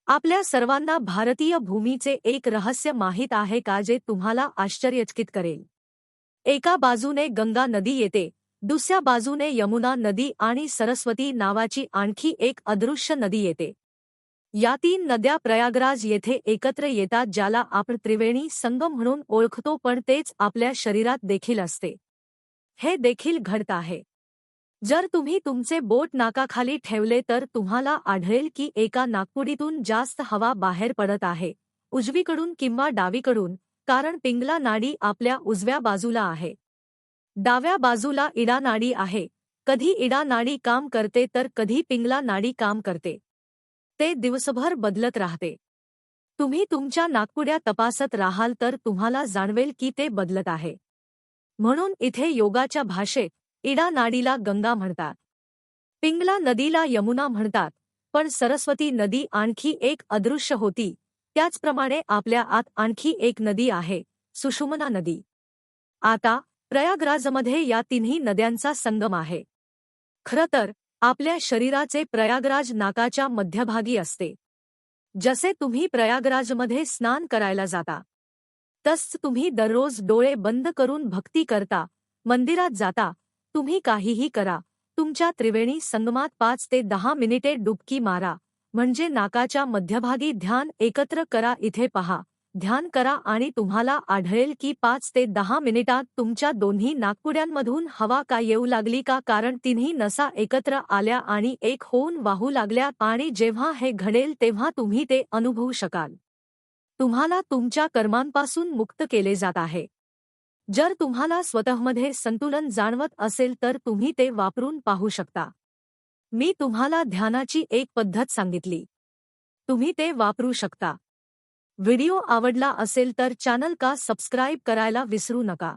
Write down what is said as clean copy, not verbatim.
आपल्या सर्वांना भारतीय भूमीचे एक रहस्य माहीत आहे का जे तुम्हाला आश्चर्यचकित करेल? एका बाजूने गंगा नदी येते, दुसऱ्या बाजूने यमुना नदी आणि सरस्वती नावाची आणखी एक अदृश्य नदी येते. या तीन नद्या प्रयागराज येथे एकत्र येतात, ज्याला आपण त्रिवेणी संगम म्हणून ओळखतो, पण तेच आपल्या शरीरात देखील असते. हे देखील घडत आहे. जर तुम्ही तुमचे बोट नाकाखाली ठेवले तर तुम्हाला आढळेल की एका नाकपुडीतून जास्त हवा बाहेर पडत आहे, उजवीकडून किंवा डावीकडून, कारण पिंगला नाडी आपल्या उजव्या बाजूला आहे. डाव्या बाजूला इडा नाडी आहे. कधी इडा नाडी काम करते तर कधी पिंगला नाडी काम करते. ते दिवसभर बदलत राहते. तुम्ही तुमच्या नाकपुड्या तपासत राहाल तर तुम्हाला जाणवेल की ते बदलत आहे. म्हणून इथे योगाच्या भाषेत इडा नाडीला गंगा म्हणतात, पिंगला नदीला यमुना म्हणतात, पण सरस्वती नदी आणखी एक अदृश्य होती. त्याचप्रमाणे आपल्या आत आणखी एक नदी आहे, सुषुम्ना नदी. आता प्रयागराजमध्ये या तिन्ही नद्यांचा संगम आहे. खरं तर आपल्या शरीराचे प्रयागराज नाकाच्या मध्यभागी असते. जसे तुम्ही प्रयागराजमध्ये स्नान करायला जाता, तसं तुम्ही दररोज डोळे बंद करून भक्ती करता, मंदिरात जाता, तुम्ही काहीही करा, तुमच्या त्रिवेणी संगमात 5 ते 10 मिनिटे डुबकी मारा, म्हणजे नाकाच्या मध्यभागी ध्यान एकत्र करा. इथे पहा, ध्यान करा आणि तुम्हाला आढळेल की 5 ते 10 मिनिटात तुमच्या दोन्ही नाकपुड्यांमधून हवा का येऊ लागली का, कारण तिन्ही नसा एकत्र आल्या आणि एक होऊन वाहू लागल्या. आणि जेव्हा हे घडेल तेव्हा तुम्ही ते अनुभवू शकाल. तुम्हाला तुमच्या कर्मांपासून मुक्त केले जात आहे. जर तुम्हाला स्वतःमध्ये संतुलन जाणवत असेल तर तुम्ही ते वापरून पाहू शकता. मी तुम्हाला ध्यानाची एक पद्धत सांगितली. तुम्ही ते वापरू शकता. व्हिडिओ आवडला असेल तर चॅनल का सबस्क्राईब करायला विसरू नका.